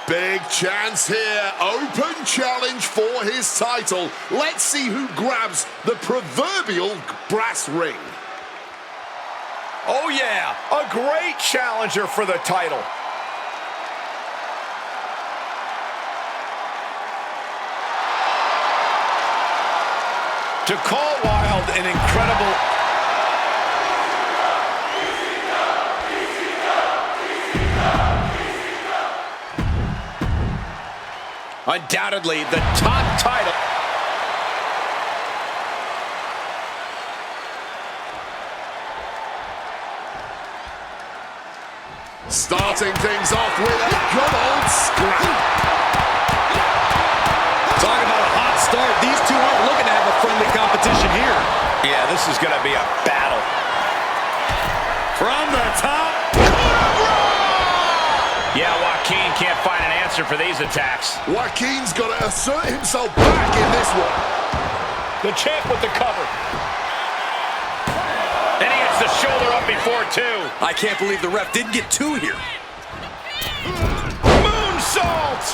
Big chance here. Open challenge for his title. Let's see who grabs the proverbial brass ring. Oh yeah, a great challenger for the title. To call Wilde an incredible... Undoubtedly the top title. Starting things off with a good old scrap. Talk about a hot start. These two aren't looking to have a friendly competition here. Yeah, this is going to be a battle. From the top. Yeah, Joaquin can't find an answer for these attacks. Joaquin's got to assert himself back in this one. The champ with the cover. And he gets the shoulder up before two. I can't believe the ref didn't get two here. Moonsault!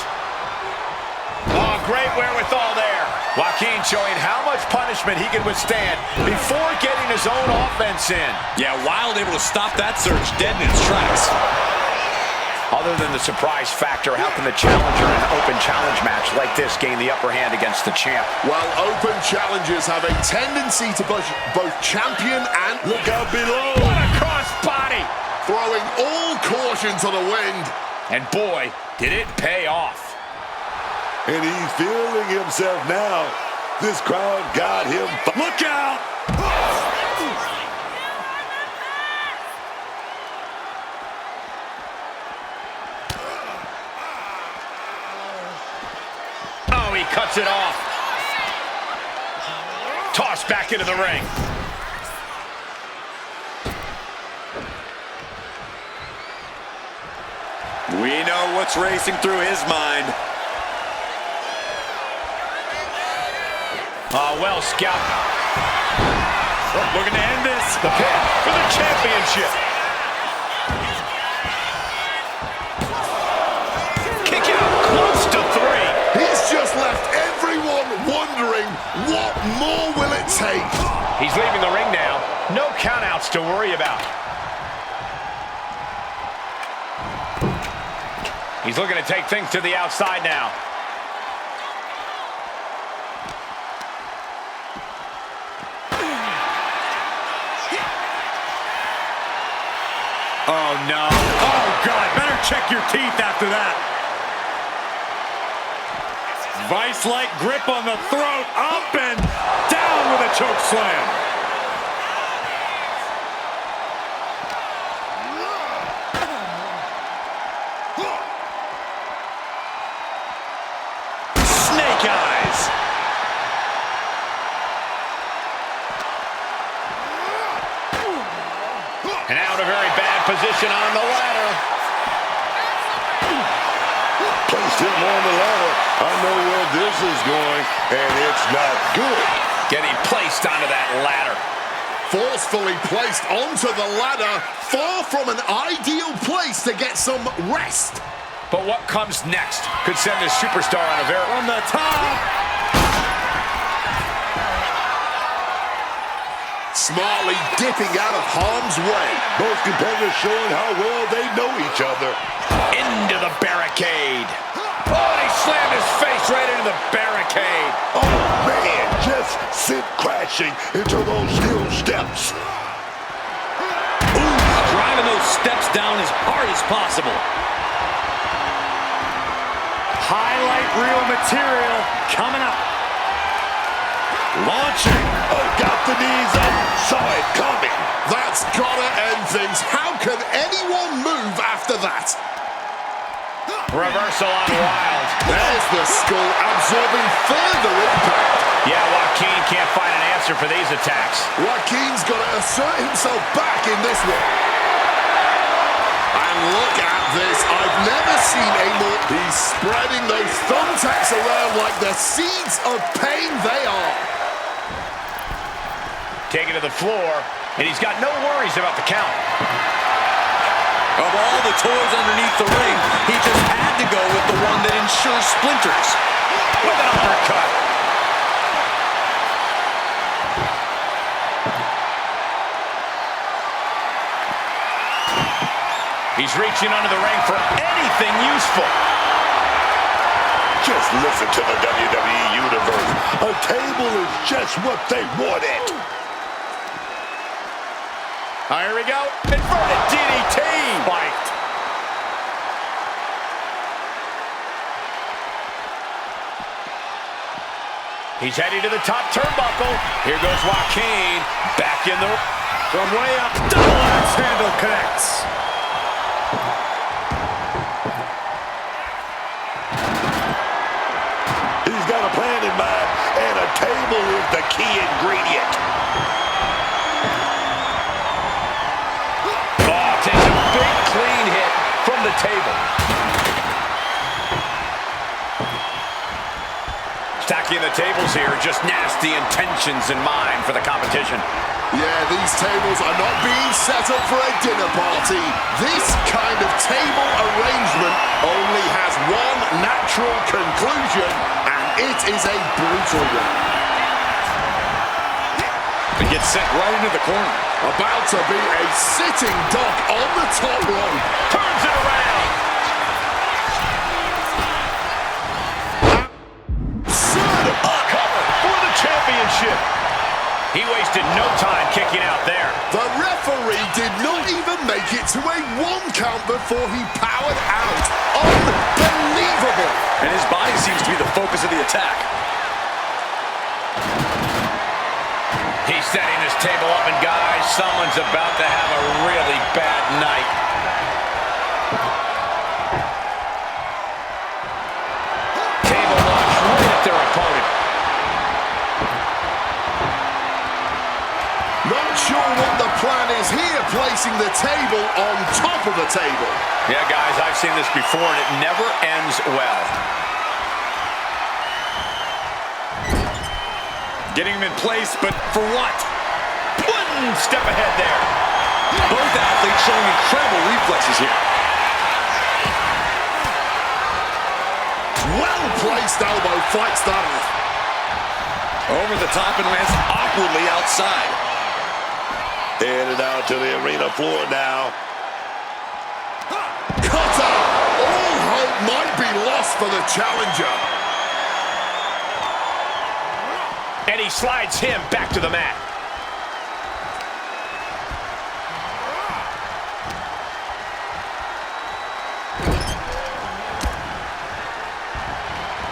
Oh, great wherewithal there. Joaquin showing how much punishment he can withstand before getting his own offense in. Yeah, Wilde able to stop that surge dead in its tracks. Other than the surprise factor, how can the challenger in an open challenge match like this gain the upper hand against the champ? Well, open challengers have a tendency to both champion and... Look out below! What a crossbody! Throwing all caution to the wind. And boy, did it pay off. And he's feeling himself now. This crowd got him. Look out! Oh, he cuts it off. Tossed back into the ring. We know what's racing through his mind. Oh, well, scout. Looking to end this. The pin for the championship. Kick out close to three. He's just left everyone wondering, what more will it take? He's leaving the ring now. No countouts to worry about. He's looking to take things to the outside now. Oh, no. Oh, God, better check your teeth after that. Vice-like grip on the throat, up and down with a choke slam. Snake eyes. And out a very bad position on the ladder. Placed him on the ladder. I know where this is going, and it's not good. Getting placed onto that ladder. Forcefully placed onto the ladder, far from an ideal place to get some rest. But what comes next could send this superstar on a very... From the top. Smartly dipping out of harm's way. Both competitors showing how well they know each other. Into the barricade. Oh, he slammed his face right into the barricade. Oh, man, just sent crashing into those steel steps. Ooh, driving those steps down as hard as possible. Highlight reel material coming up. Launching. Oh, got the knees up. Saw it coming. That's gotta end things. How can anyone move after that? Reversal on Wilde. There's the skull absorbing further impact. Yeah, Joaquin can't find an answer for these attacks. Joaquin's got to assert himself back in this one. And look at this. I've never seen a more... He's spreading those thumbtacks around like the seeds of pain they are. Taken to the floor, and he's got no worries about the count. Of all the toys underneath the ring, he just had to go with the one that ensures splinters. With an uppercut. He's reaching under the ring for anything useful. Just listen to the WWE Universe. A table is just what they wanted. Here we go. Inverted DDT. Fight. He's heading to the top turnbuckle. Here goes Joaquin. Back in the... From way up. Double axe handle connects. He's got a plan in mind, and a table is the key ingredient. Oh, takes a big clean hit from the table. Stacking the tables here, just nasty intentions in mind for the competition. Yeah, these tables are not being set up for a dinner party. This kind of table arrangement only has one natural conclusion, and it is a brutal one. He gets sent right into the corner. About to be a sitting duck on the top rope. Turns it around. Cover for the championship. He wasted no time kicking out there. The referee did not even make it to a 1 count before he powered out. Unbelievable. And his body seems to be the focus of the attack. He's setting his table up, and guys, someone's about to have a really bad night. Table launched right at their opponent. Not sure what the plan is here, placing the table on top of the table. Yeah, guys, I've seen this before, and it never ends well. Getting him in place, but for what? One step ahead there. Both athletes showing incredible reflexes here. Well-placed elbow fights that off. Over the top and lands awkwardly outside. Headed out to the arena floor now. Cutter! All hope might be lost for the challenger. And he slides him back to the mat.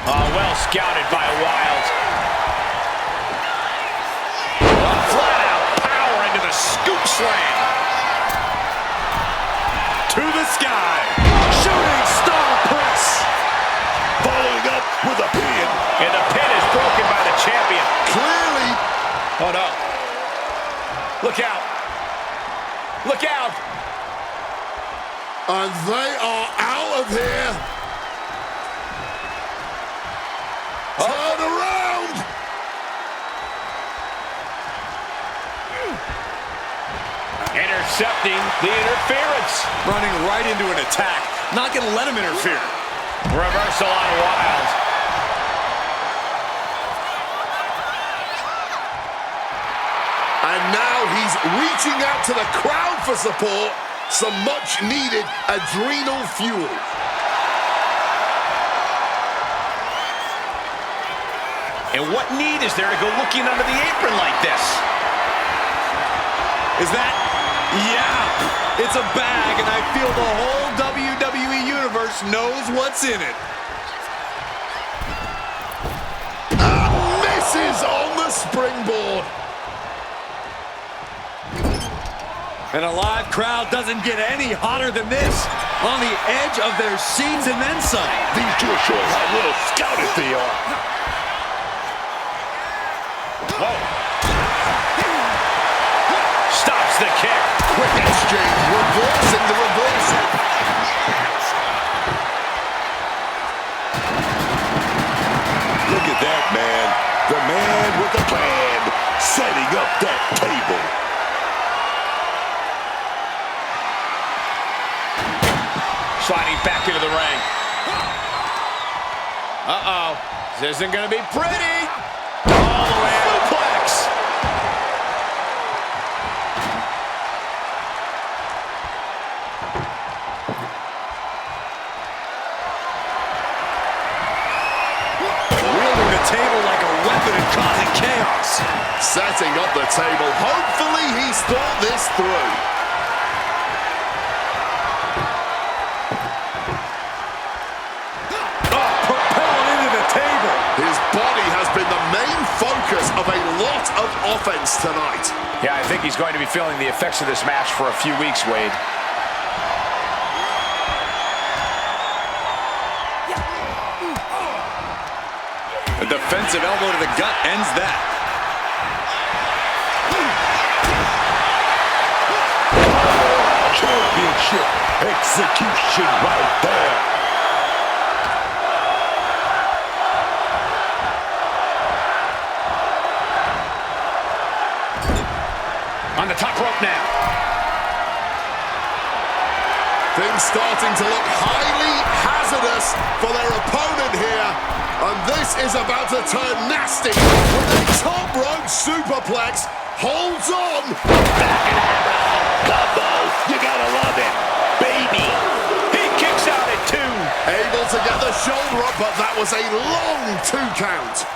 Oh, well scouted by Wild. Flat out power into the scoop slam. To the sky. Shooting star press. Following up with a pin. And the pin is broken by the champion. Clearly. Oh, no. Look out. Look out. And they are out of here. Turn around. Intercepting the interference. Running right into an attack. Not going to let him interfere. Reversal on Wild. And now he's reaching out to the crowd for support. Some much-needed adrenal fuel. And what need is there to go looking under the apron like this? Is that? Yeah. It's a bag, and I feel the whole WWE Universe knows what's in it. Misses on the springboard. And a live crowd doesn't get any hotter than this. On the edge of their seats and then some. These two are showing how little scouted they are. Whoa. Stops the kick. Quick exchange, reversing the reversal. Look at that, man. The man with the plan, setting up that table. Sliding back into the ring. Uh-oh. This isn't going to be pretty. All the way out. Suplex. Wielding the table like a weapon and causing chaos. Setting up the table. Hopefully he's thought this through. Propelled into the table. His body has been the main focus of a lot of offense tonight. Yeah, I think he's going to be feeling the effects of this match for a few weeks, Wade. A defensive elbow to the gut ends that. Championship execution right there. On the top rope now. Things starting to look highly hazardous for their opponent here. And this is about to turn nasty with a top rope superplex. Holds on. Back and combo. You gotta love it, baby. He kicks out at 2. Able to get the shoulder up, but that was a long 2 count.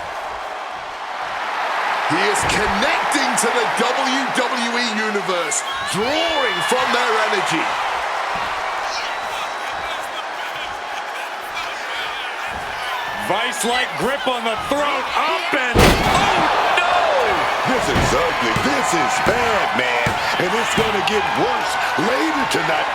He is connecting to the WWE Universe, drawing from their energy. Vice-like grip on the throat, up and... Oh, no! This is ugly. This is bad, man. And it's gonna get worse later tonight.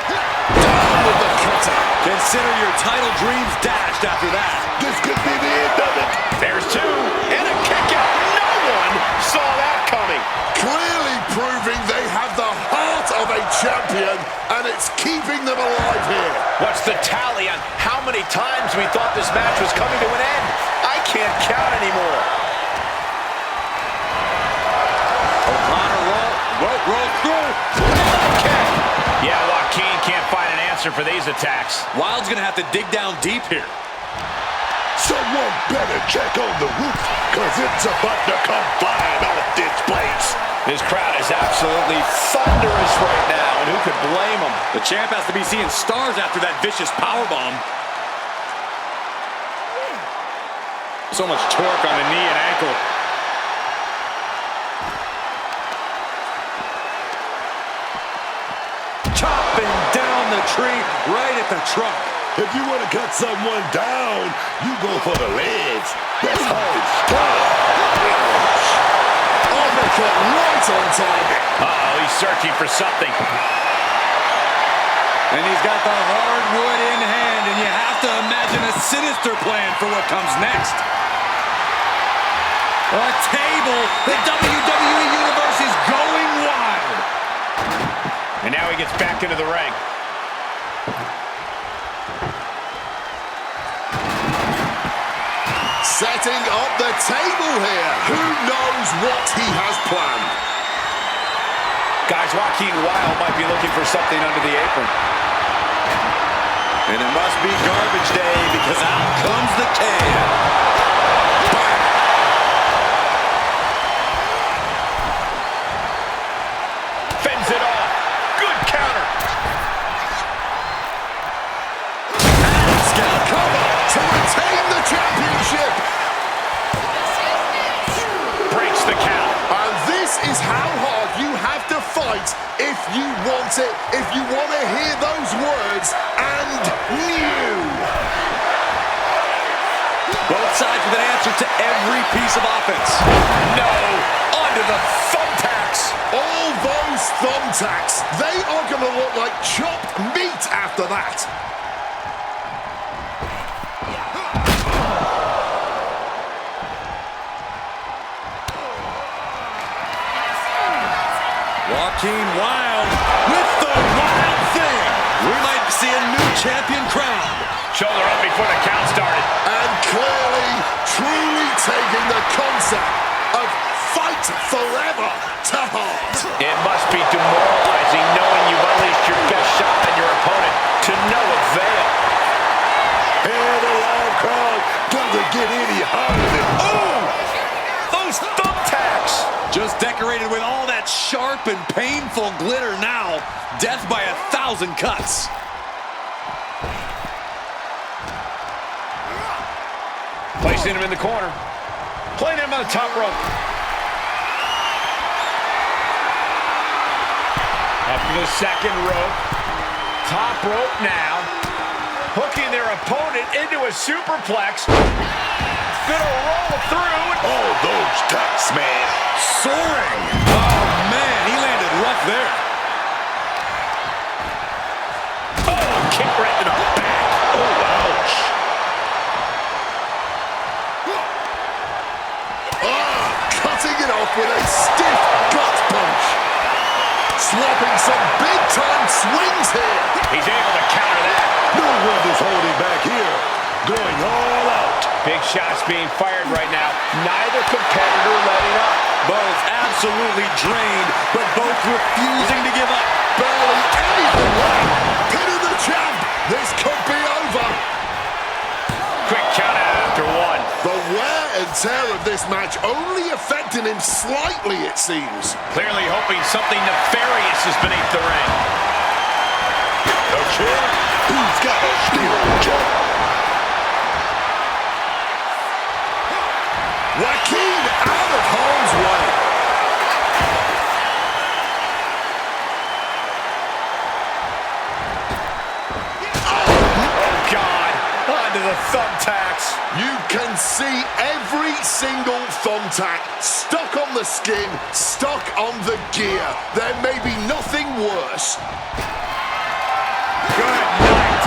Down with the cutter. Consider your title dreams dashed after that. This could be the end of it. There's 2. And a kick out. No one saw that coming. Clearly proving they have the heart of a champion, and it's keeping them alive here. What's the tally on how many times we thought this match was coming to an end? I can't count anymore. O'Connor roll through. Okay. Yeah, Joaquin can't find an answer for these attacks. Wild's gonna have to dig down deep here. Someone better check on the roof, cause it's about to come flying off this place. This crowd is absolutely thunderous right now, and who could blame them? The champ has to be seeing stars after that vicious powerbomb. So much torque on the knee and ankle. Chopping down the tree right at the trunk. If you want to cut someone down, you go for the legs. That's how it's done. Uppercut right on target. Uh-oh, he's searching for something. And he's got the hardwood in hand, and you have to imagine a sinister plan for what comes next. A table. The WWE Universe is going wild. And now he gets back into the ring. Setting up the table here. Who knows what he has planned? Guys, Joaquin Wilde might be looking for something under the apron. And it must be garbage day because out comes the can. Fends it off. Good counter. Scout cover to retain the championship. Breaks the count. And this is how hard you have to fight if you want it, if you want to hear those words, and new. Both sides with an answer to every piece of offense. No. Onto the thumbtacks. All those thumbtacks, they are going to look like chopped meat after that. Joaquin Wilde with the wild thing. We might see a new champion crowned. Shoulder up before the count started. And clearly, truly taking the concept of fight forever to heart. It must be demoralizing knowing you've unleashed your best shot on your opponent, to no avail. And the loud crowd doesn't get any higher than... Oh! Those thumbtacks! Just decorated with all that sharp and painful glitter now. Death by 1,000 cuts. Placing him in the corner. Playing him on the top rope. After the second rope. Top rope now. Hooking their opponent into a superplex. Gonna roll through. Oh, those tacks, man. Soaring. Oh, man, he landed rough there. Oh, kick right to the back. Oh, ouch. Cutting it off with a stiff gut punch. Swapping some big-time swings here. He's able to counter that. No one is holding back here. Going all out. Big shots being fired right now. Neither competitor letting up. Both absolutely drained, but both refusing to give up. Barely anything left. Pinning the champ. This could be over. Quick count out after one. The wear and tear of this match only affecting him slightly, it seems. Clearly hoping something nefarious is beneath the ring. The champ, he's got a steel jump. Joaquin out of harm's way. Oh, God. Onto the thumbtacks. You can see every single thumbtack stuck on the skin, stuck on the gear. There may be nothing worse. Good night.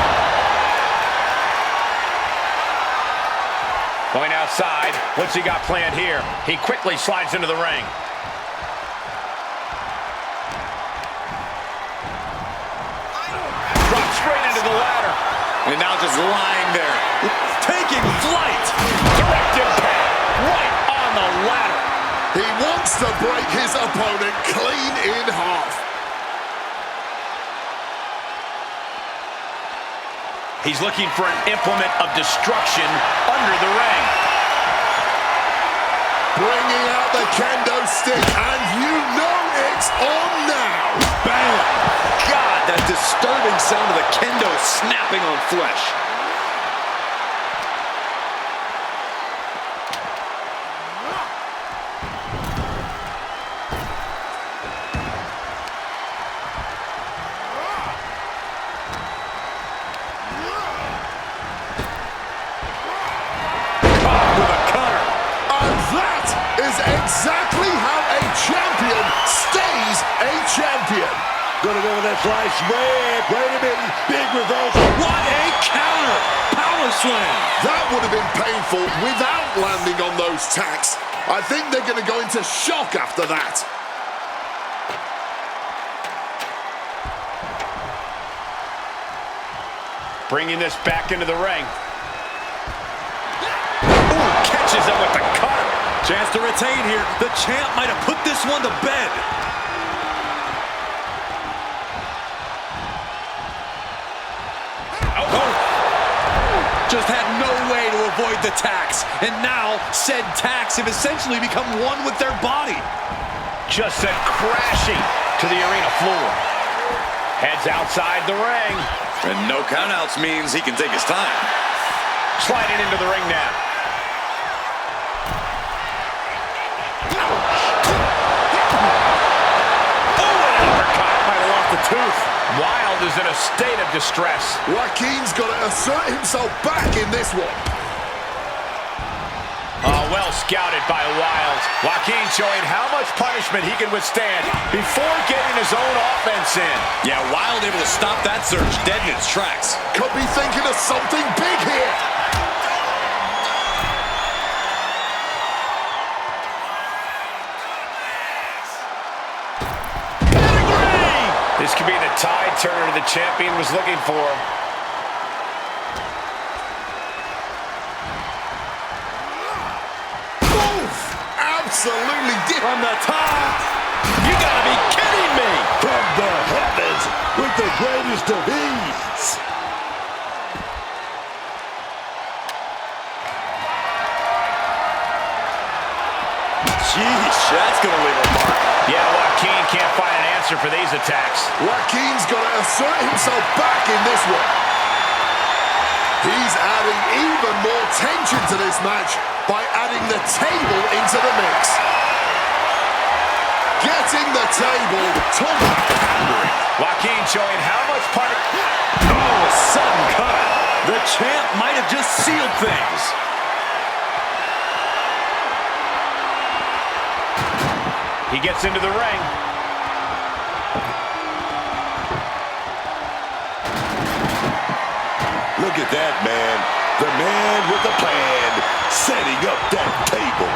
Going outside. What's he got planned here? He quickly slides into the ring. Drops straight into the ladder. And now just lying there, taking flight. Direct impact. Right on the ladder. He wants to break his opponent clean in half. He's looking for an implement of destruction under the ring. Bringing out the kendo stick, and you know it's on now. Bam! God, that disturbing sound of the kendo snapping on flesh. Exactly how a champion stays a champion. Gonna go with that slice red. Wait a minute. Big reversal. What a counter! Power slam! That would have been painful without landing on those tacks. I think they're going to go into shock after that. Bringing this back into the ring. Ooh, catches him with the cutter. Chance to retain here. The champ might have put this one to bed. Oh. Just had no way to avoid the tacks. And now, said tacks have essentially become one with their body. Just sent crashing to the arena floor. Heads outside the ring. And no countouts means he can take his time. Sliding into the ring now. Tooth. Wild is in a state of distress. Joaquin's got to assert himself back in this one. Well scouted by Wild. Joaquin showing how much punishment he can withstand before getting his own offense in. Yeah, Wild able to stop that surge dead in its tracks. Could be thinking of something big here. This could be the tide turner the champion was looking for. Oof! Absolutely from the top. You gotta be kidding me! From the heavens with the greatest of ease. Sheesh, that's going to leave a mark. Yeah, Joaquin can't find an answer for these attacks. Joaquin's got to assert himself back in this one. He's adding even more tension to this match by adding the table into the mix. Getting the table, talk about pandering. Joaquin showing how much punishment. Oh, a sudden cut. The champ might have just sealed things. He gets into the ring. Look at that, man. The man with the plan, setting up that table.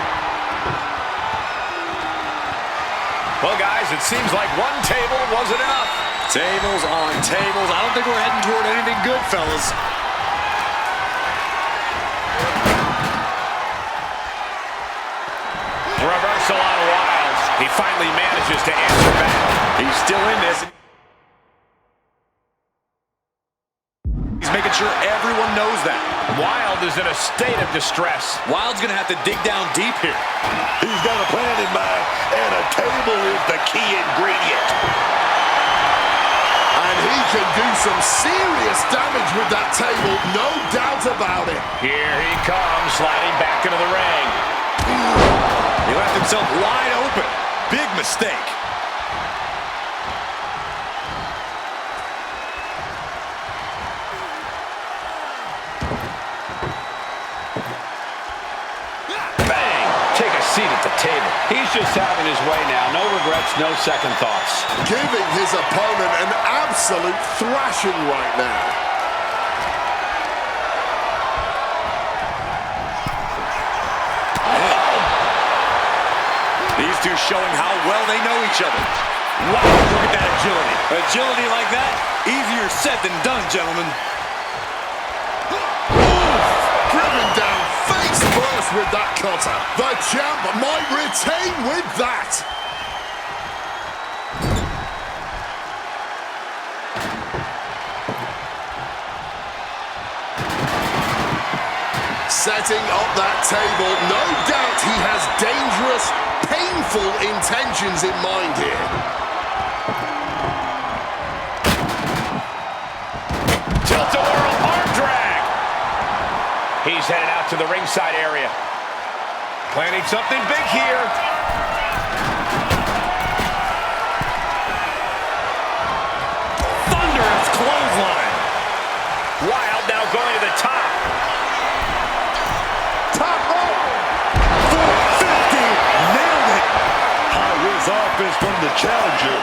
Well, guys, it seems like one table wasn't enough. Tables on tables. I don't think we're heading toward anything good, fellas. Reversal on Wilds. He finally manages to answer back. He's still in this. He's making sure everyone knows that. Wild is in a state of distress. Wild's going to have to dig down deep here. He's got a plan in mind, and a table is the key ingredient. And he can do some serious damage with that table, no doubt about it. Here he comes, sliding back into the ring. He left himself wide open. Big mistake. Bang! Take a seat at the table. He's just having his way now. No regrets, no second thoughts. Giving his opponent an absolute thrashing right now. These two showing how well they know each other. Wow, look at that agility. Agility like that, easier said than done, gentlemen. Driven down face first with that cutter. The champ might retain with that. Setting up that table, no doubt he has dangerous, painful intentions in mind here. Tilt-a-whirl arm drag. He's headed out to the ringside area. Planning something big here. Thunderous clothesline. Wild now going to the top. Top rope. 450, nailed it. High-risk offense from the challenger,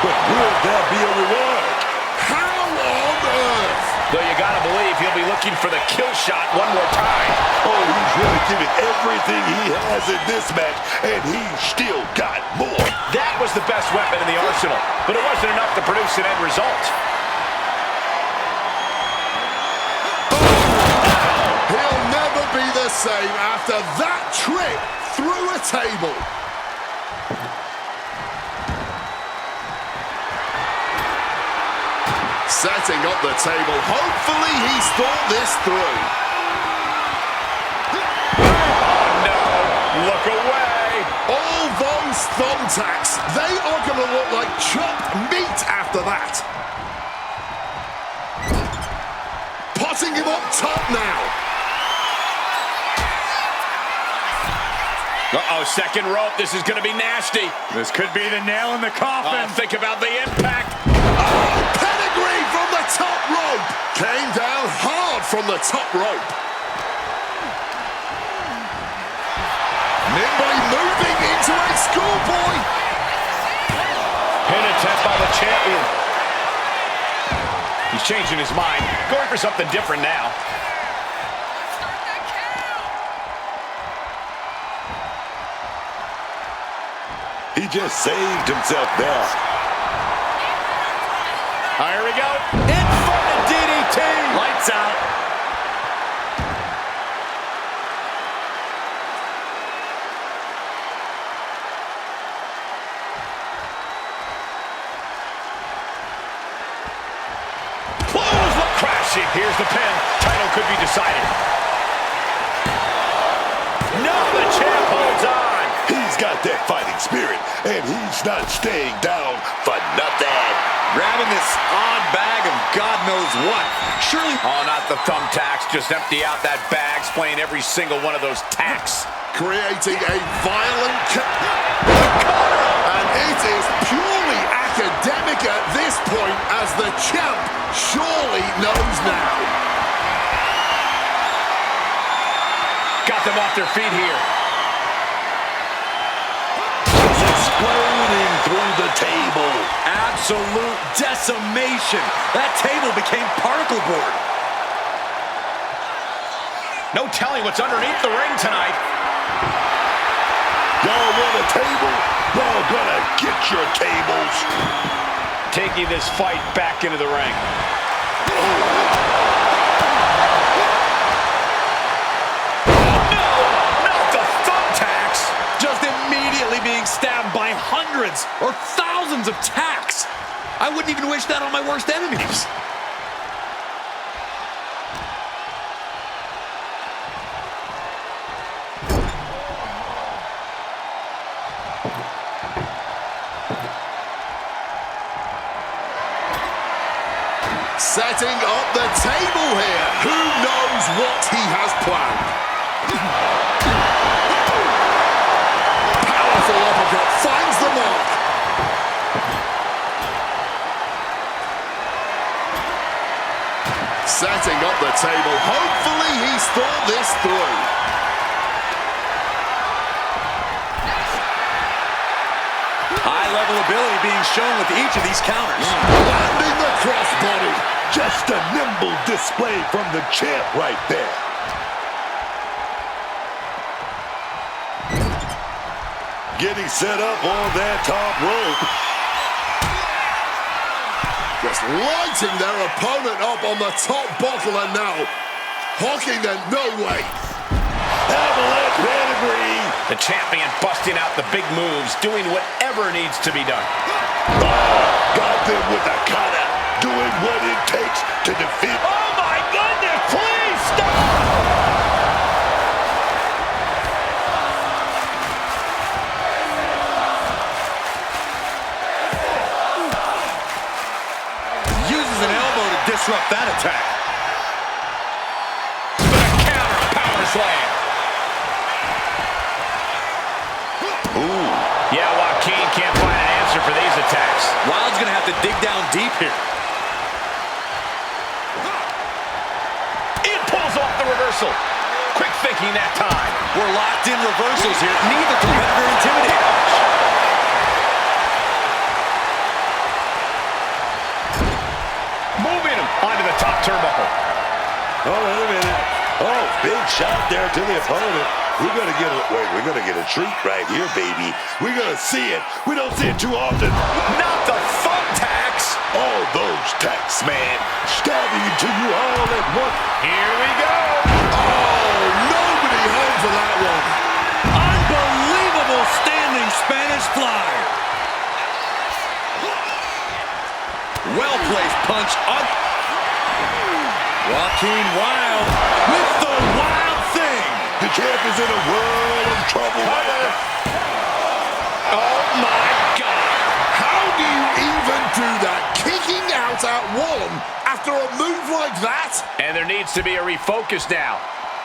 but will there be a reward? How on earth? Though you gotta believe he'll be looking for the kill shot one more time. Oh, he's really giving everything he has in this match, and he's still got more. That was the best weapon in the arsenal, but it wasn't enough to produce an end result. He'll never be the same after that trip through a table. Setting up the table. Hopefully he's thought this through. Oh no, look away. All those thumbtacks, they are going to look like chopped meat after that. Putting him up top now. Uh-oh, second rope. This is going to be nasty. This could be the nail in the coffin. Think about the impact. Pedigree from the top rope. Came down hard from the top rope. Nimbly moving into a schoolboy. Pin attempt by the champion. He's changing his mind. Going for something different now. He just saved himself there. Here we go. Inverted DDT. Lights out. Crashing. Here's the pin. Title could be decided. No, the champ holds on. He's got that fighting spirit, and he's not staying down for nothing. Grabbing this odd bag of God knows what. Surely. Oh, not the thumbtacks. Just empty out that bag, playing every single one of those tacks. Creating a violent and it is purely academic at this point, as the champ surely knows now. Got them off their feet here. It's exploding through the table. Absolute decimation. That table became particle board. No telling what's underneath the ring tonight. Y'all want a table? Y'all gonna get your tables. Taking this fight back into the ring. Immediately being stabbed by hundreds or thousands of tacks. I wouldn't even wish that on my worst enemies. Setting up the table here. Who knows what he has planned? Uppercut finds the mark. Setting up the table. Hopefully he's thought this through. High-level ability being shown with each of these counters. Landing the crossbody. Just a nimble display from the champ right there. Getting set up on that top rope. Just lighting their opponent up on the top bottle, and now hawking them no way. Avalanche pedigree. The champion busting out the big moves, doing whatever needs to be done. Oh, got them with a kata, doing what it takes to defeat. Oh my goodness, please stop! Disrupt that attack. With a counter power slam. Ooh. Yeah, Joaquin can't find an answer for these attacks. Wild's gonna have to dig down deep here. It pulls off the reversal. Quick thinking that time. We're locked in reversals here. Neither competitor intimidated. Onto the top turnbuckle. Oh, wait a minute. Oh, big shot there to the opponent. We're gonna get a treat right here, baby. We're gonna see it. We don't see it too often. Not the thumbtacks. All those tacks, man. Stabbing into you all at once. Here we go. Oh, nobody home for that one. Unbelievable standing Spanish fly. Well-placed punch up. Joaquin Wild with the wild thing. The champ is in a world of trouble right now. Oh my God. How do you even do that? Kicking out at one after a move like that? And there needs to be a refocus now.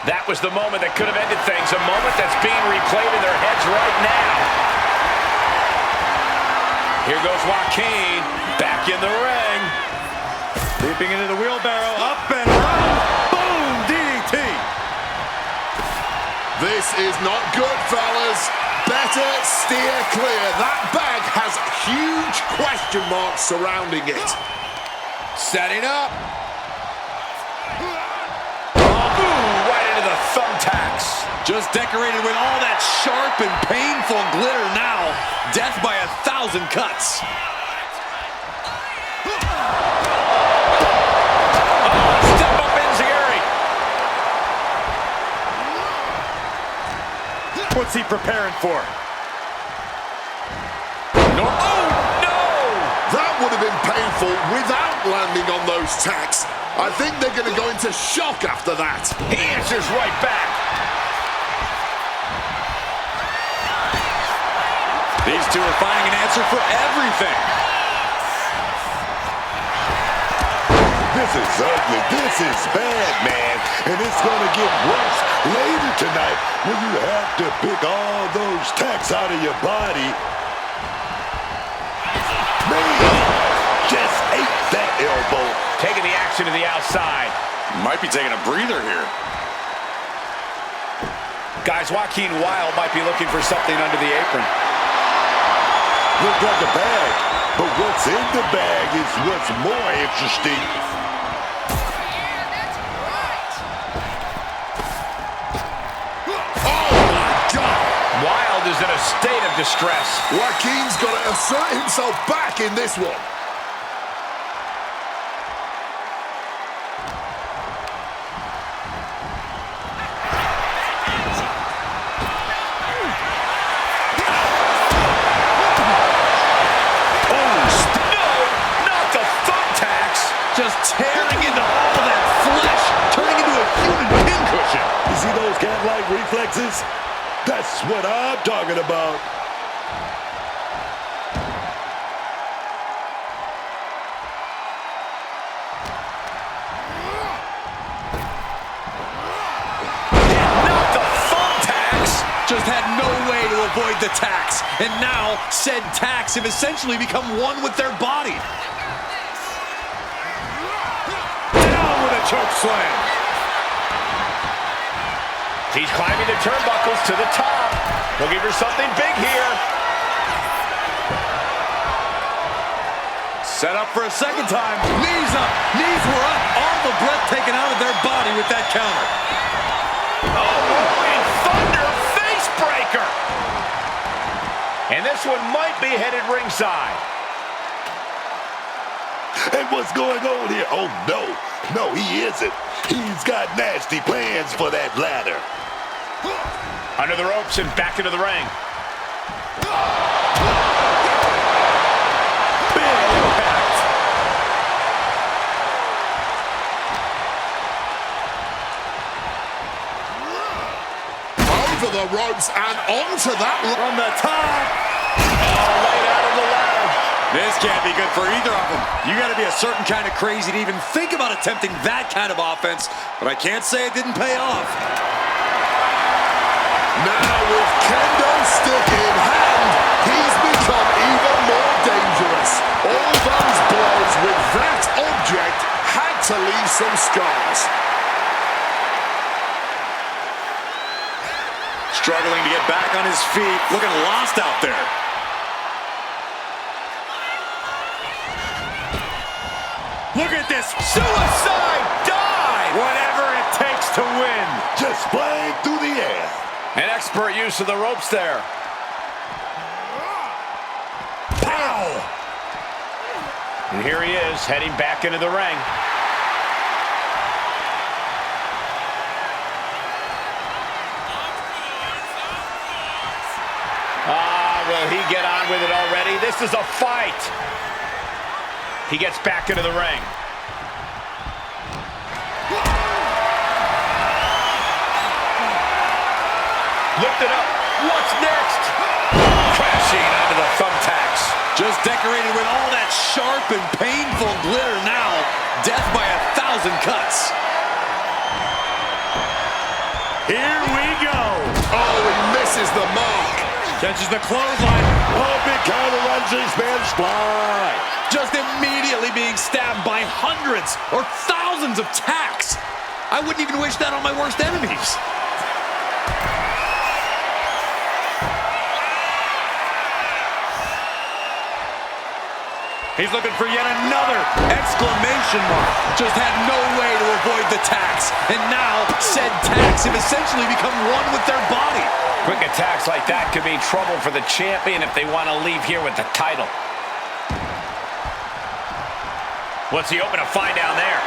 That was the moment that could have ended things. A moment that's being replayed in their heads right now. Here goes Joaquin. Back in the ring. Leaping into the wheelbarrow, up and around. Boom, DDT. This is not good, fellas. Better steer clear. That bag has huge question marks surrounding it. Setting up. Boom, right into the thumbtacks. Just decorated with all that sharp and painful glitter now. Death by 1,000 cuts. Step up Enziguri. What's he preparing for? No. Oh, no! That would have been painful without landing on those tacks. I think they're going to go into shock after that. He answers right back. These two are finding an answer for everything. This is ugly. This is bad, man. And it's going to get worse later tonight when you have to pick all those tacks out of your body. Man, just ate that elbow. Taking the action to the outside. Might be taking a breather here. Guys, Joaquin Wilde might be looking for something under the apron. Looks like a bag, but what's in the bag is what's more interesting. Wilde is in a state of distress. Joaquin's got to assert himself back in this one. Just tearing into all that flesh, turning into a human pincushion. You see those cat-like reflexes? That's what I'm talking about. Not the thumbtacks. Just had no way to avoid the tacks. And now, said tacks have essentially become one with their body. Choke slam. He's climbing the turnbuckles to the top. Looking for something big here. Set up for a second time. Knees up. Knees were up. All the breath taken out of their body with that counter. Oh, rolling thunder face breaker. And this one might be headed ringside. And what's going on here? Oh, no. No, he isn't. He's got nasty plans for that ladder. Under the ropes and back into the ring. Big impact. Over the ropes and onto that. From the top. Oh, laid out of the ladder. This can't be good for either of them. You got to be a certain kind of crazy to even think about attempting that kind of offense, but I can't say it didn't pay off. Now with kendo stick in hand, he's become even more dangerous. All those blows with that object had to leave some scars. Struggling to get back on his feet, looking lost out there. Look at this. Suicide dive. Whatever it takes to win. Just flying through the air. An expert use of the ropes there. Pow! And here he is, heading back into the ring. Will he get on with it already? This is a fight. He gets back into the ring. Lifted up. What's next? Crashing onto the thumbtacks. Just decorated with all that sharp and painful glitter now. Death by 1,000 cuts. Here we go. Oh, he misses the mark. Catches the clothesline. Oh, big counter runs these Spanish fly. Just immediately being stabbed by hundreds or thousands of tacks. I wouldn't even wish that on my worst enemies. He's looking for yet another Exclamation mark. Just had no way to avoid the tacks. And now, said tacks have essentially become one with their body. Quick attacks like that could mean trouble for the champion if they want to leave here with the title. What's he hoping to find down there?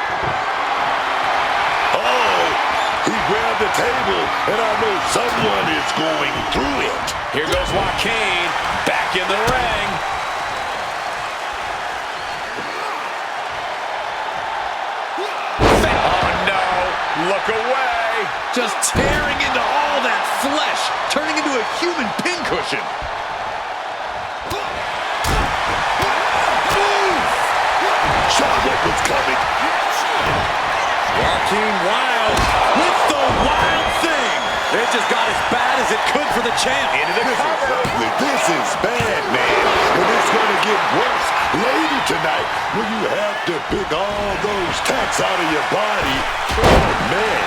Oh, he grabbed the table, and I know someone is going through it. Here goes Joaquin, back in the ring. Oh no, look away. Just tearing into all that flesh, turning into a human pincushion. as bad as it could for the champ. Into the cover. Ugly. This is bad, man. And it's going to get worse later tonight when you have to pick all those tacks out of your body. Oh, man.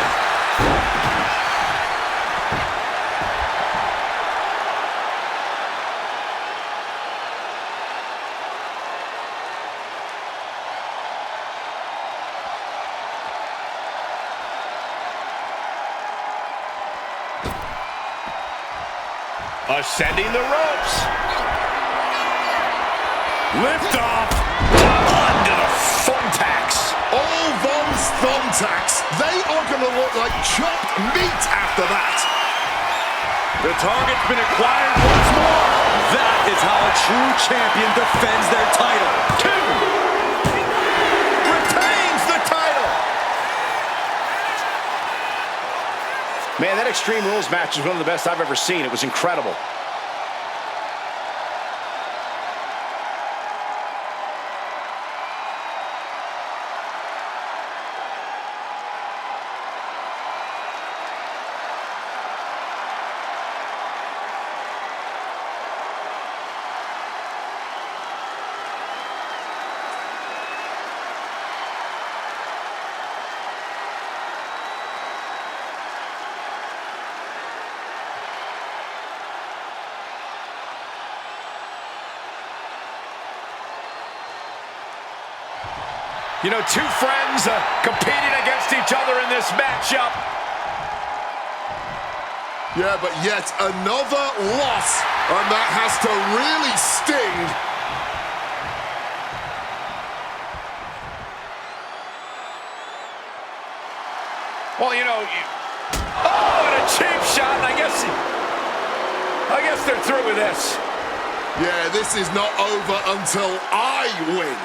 Ascending the ropes. Lift off. Onto the thumbtacks. All Von's thumbtacks. They are going to look like chopped meat after that. The target's been acquired once more. That is how a true champion defends their title. 2. Retains the title. Man, that Extreme Rules match is one of the best I've ever seen. It was incredible. You know, two friends competing against each other in this matchup. Yeah, but yet another loss, and that has to really sting. Well, you know, oh, and a cheap shot, and I guess they're through with this. Yeah, this is not over until I win.